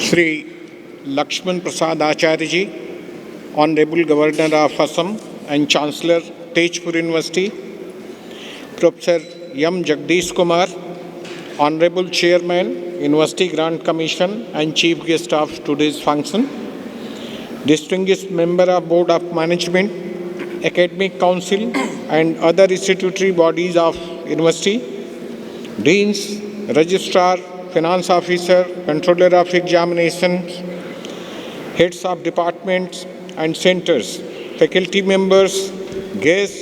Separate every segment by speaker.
Speaker 1: Shri Lakshman Prasad Acharya ji, Honorable Governor of Assam and Chancellor, Tezpur University, Professor M. Jagdish Kumar, Honorable Chairman, University Grant Commission and Chief Guest of today's function, distinguished member of Board of Management, Academic Council and other statutory bodies of University, Deans, Registrar, Finance Officer, Controller of Examinations, Heads of Departments and Centers, Faculty members, guests,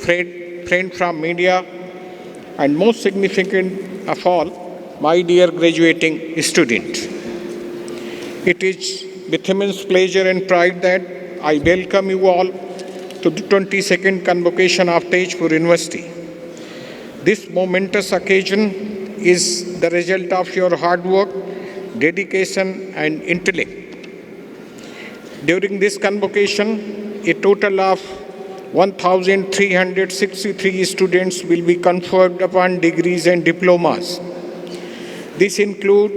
Speaker 1: friends from media, and most significant of all, my dear graduating students. It is with immense pleasure and pride that I welcome you all to the 22nd convocation of Tezpur University. This momentous occasion is the result of your hard work, dedication and intellect. During this convocation, a total of 1,363 students will be conferred upon degrees and diplomas. This includes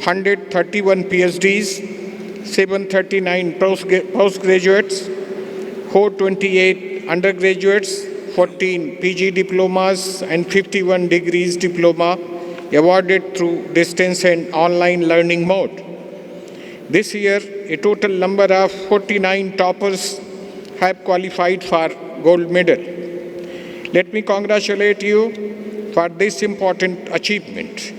Speaker 1: 131 PhDs, 739 postgraduates, 428 undergraduates, 14 PG diplomas and 51 degrees diploma awarded through distance and online learning mode. This year, a total number of 49 toppers have qualified for gold medal. Let me congratulate you for this important achievement.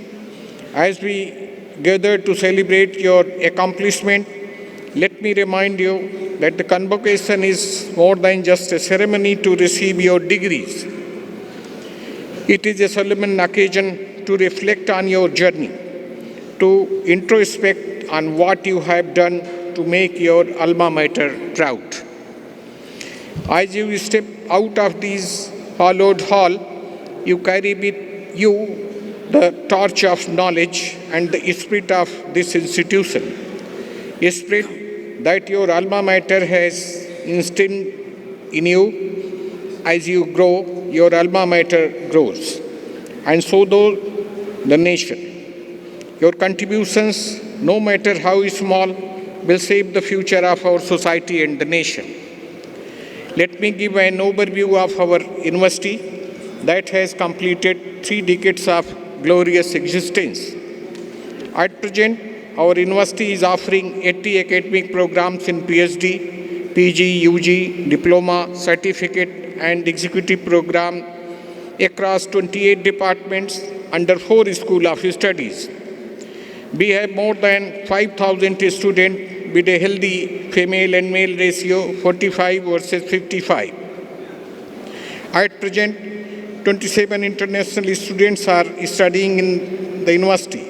Speaker 1: As we gather to celebrate your accomplishment, let me remind you that the convocation is more than just a ceremony to receive your degrees. It is a solemn occasion to reflect on your journey, to introspect on what you have done to make your alma mater proud. As you step out of this hallowed hall, you carry with you the torch of knowledge and the spirit of this institution, a spirit that your alma mater has instilled in you. As you grow, your alma mater grows, and so does the nation. Your contributions, no matter how small, will shape the future of our society and the nation. Let me give an overview of our university that has completed 3 decades of glorious existence. At present, our university is offering 80 academic programs in PhD, PG, UG, diploma, certificate and executive program across 28 departments under 4 schools of studies. We have more than 5,000 students with a healthy female and male ratio 45 versus 55. At present, 27 international students are studying in the university.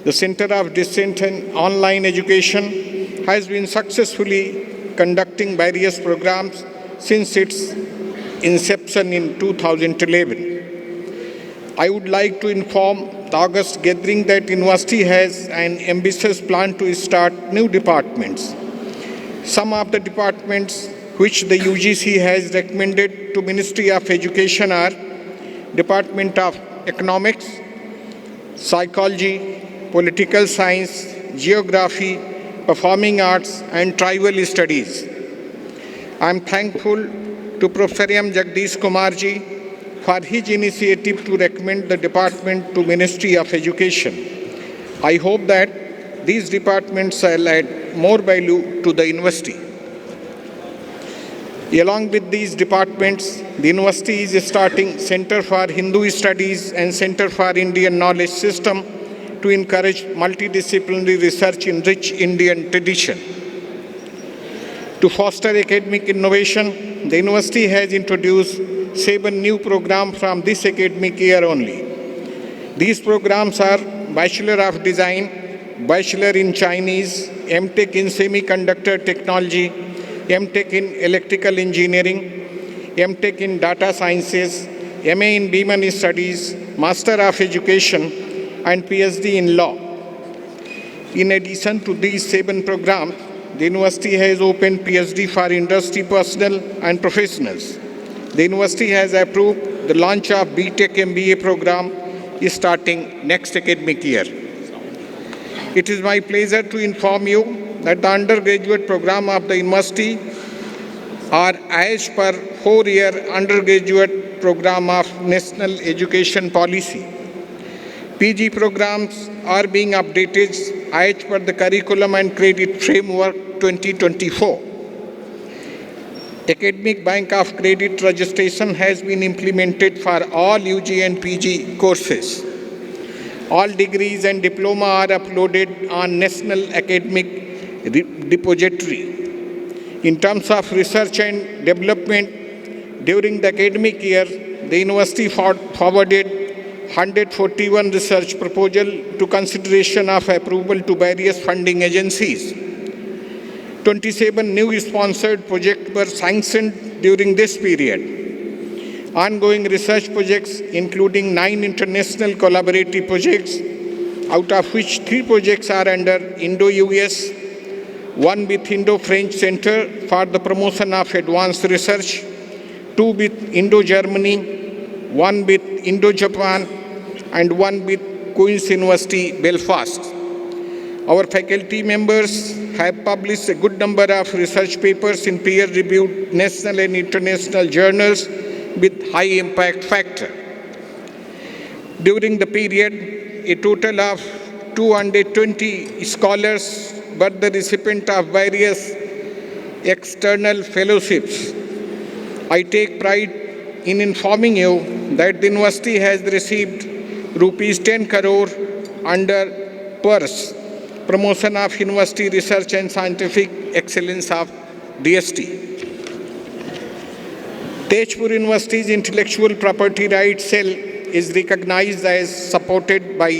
Speaker 1: The Center of Distance and Online Education has been successfully conducting various programs since its inception in 2011. I would like to inform the August gathering that university has an ambitious plan to start new departments. Some of the departments which the UGC has recommended to Ministry of Education are Department of Economics, Psychology, Political Science, Geography, Performing Arts and Tribal Studies. I am thankful to Professor M. Jagdish Kumar ji for his initiative to recommend the department to Ministry of Education. I hope that these departments shall add more value to the university. Along with these departments, the university is starting Center for Hindu Studies and Center for Indian Knowledge System to encourage multidisciplinary research in rich Indian tradition. To foster academic innovation, the university has introduced 7 new programs from this academic year only. These programs are Bachelor of Design, Bachelor in Chinese, MTech in Semiconductor Technology, MTech in Electrical Engineering, MTech in Data Sciences, MA in Women Studies, Master of Education, and PhD in Law. In addition to these 7 programs, the university has opened PhD for industry personnel and professionals. The university has approved the launch of BTech MBA program starting next academic year. It is my pleasure to inform you that the undergraduate program of the university are as per 4-year undergraduate program of National Education Policy. PG programs are being updated as per the Curriculum and Credit Framework 2024. Academic Bank of Credit registration has been implemented for all UG and PG courses. All degrees and diploma are uploaded on National Academic Depository. In terms of research and development, during the academic year, the university forwarded 141 research proposals to consideration of approval to various funding agencies. 27 new sponsored projects were sanctioned during this period. Ongoing research projects, including 9 international collaborative projects, out of which 3 projects are under Indo-US, 1 with Indo-French Center for the Promotion of Advanced Research, 2 with Indo-Germany, 1 with Indo-Japan, and 1 with Queen's University, Belfast. Our faculty members have published a good number of research papers in peer-reviewed national and international journals with high impact factor. During the period, a total of 220 scholars were the recipient of various external fellowships. I take pride in informing you that the university has received rupees 10 crore under PERS, Promotion of University Research and Scientific Excellence of DST. Tezpur University's intellectual property rights cell is recognized as supported by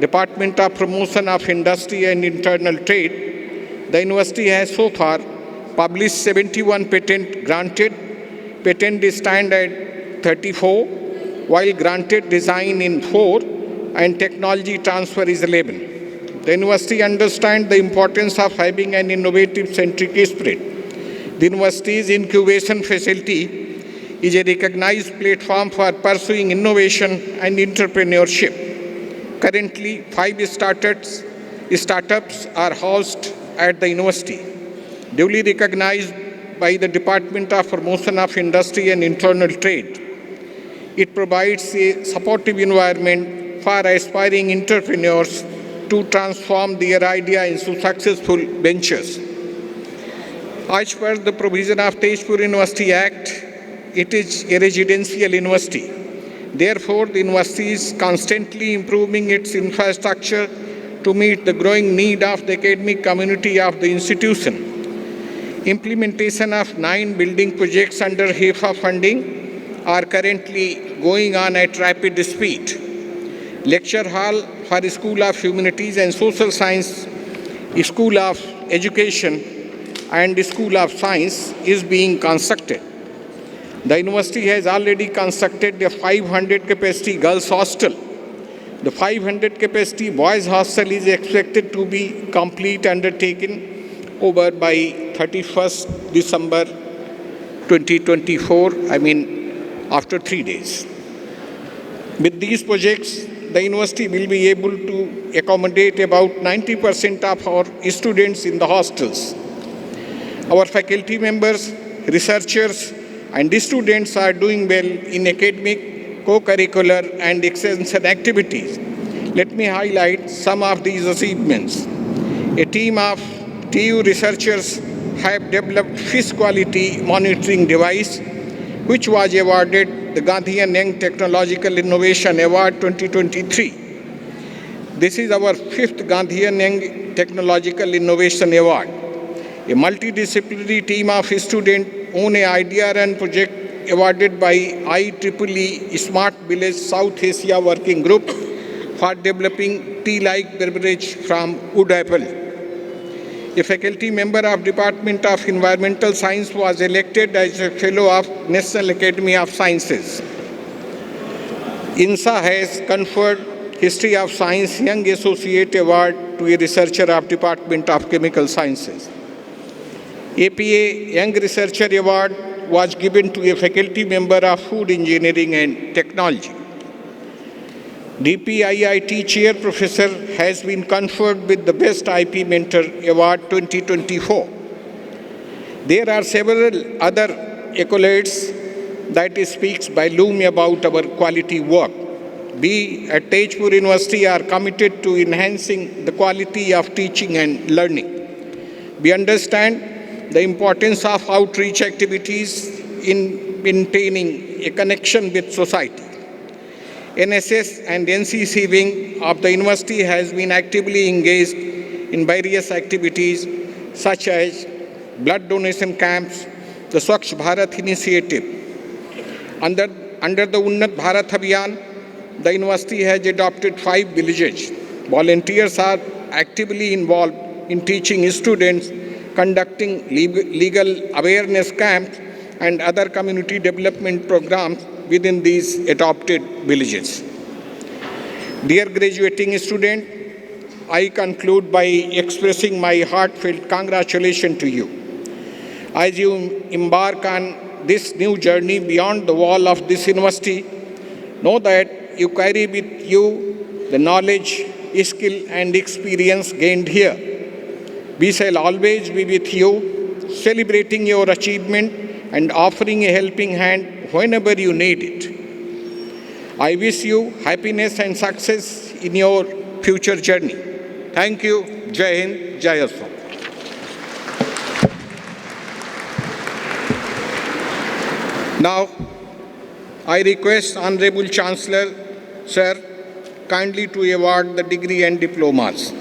Speaker 1: Department of Promotion of Industry and Internal Trade. The university has so far published 71 patents granted. Patent stand at 34, while granted design in 4 and technology transfer is 11. The university understands the importance of having an innovative centric spirit. The university's incubation facility is a recognized platform for pursuing innovation and entrepreneurship. Currently, 5 startups are housed at the university, duly recognized by the Department of Promotion of Industry and Internal Trade. It provides a supportive environment for aspiring entrepreneurs to transform their idea into successful ventures. As per the provision of Tezpur University Act, it is a residential university. Therefore, the university is constantly improving its infrastructure to meet the growing need of the academic community of the institution. Implementation of 9 building projects under HEFA funding are currently going on at rapid speed. Lecture hall for the School of Humanities and Social Science, School of Education, and the School of Science is being constructed. The university has already constructed a 500 capacity girls hostel. The 500 capacity boys hostel is expected to be complete undertaken over by 31st December 2024, after 3 days. With these projects, the university will be able to accommodate about 90% of our students in the hostels. Our faculty members, researchers, and the students are doing well in academic, co-curricular, and extension activities. Let me highlight some of these achievements. A team of TU researchers have developed fish quality monitoring device, which was awarded the Gandhian Young Technological Innovation Award 2023. This is our 5th Gandhian Young Technological Innovation Award. A multidisciplinary team of students own an idea run project awarded by IEEE Smart Village South Asia Working Group for developing tea-like beverage from wood apple. A faculty member of Department of Environmental Science was elected as a fellow of National Academy of Sciences. INSA has conferred History of Science Young Associate Award to a researcher of Department of Chemical Sciences. APA Young Researcher Award was given to a faculty member of Food Engineering and Technology. DPIIT Chair Professor has been conferred with the Best IP Mentor Award 2024. There are several other accolades that speaks volume about our quality work. We at Tejpur University are committed to enhancing the quality of teaching and learning. We understand the importance of outreach activities in maintaining a connection with society. NSS and NCC wing of the university has been actively engaged in various activities such as blood donation camps, the Swachh Bharat initiative. Under the Unnat Bharat Abhiyan, the university has adopted 5 villages. Volunteers are actively involved in teaching students, conducting legal awareness camps and other community development programs within these adopted villages. Dear graduating student, I conclude by expressing my heartfelt congratulations to you. As you embark on this new journey beyond the wall of this university, know that you carry with you the knowledge, skill and experience gained here. We shall always be with you, celebrating your achievement and offering a helping hand whenever you need it. I wish you happiness and success in your future journey. Thank you. Jai Hind, Jai Assam. Now, I request Honorable Chancellor, Sir, kindly to award the degree and diplomas.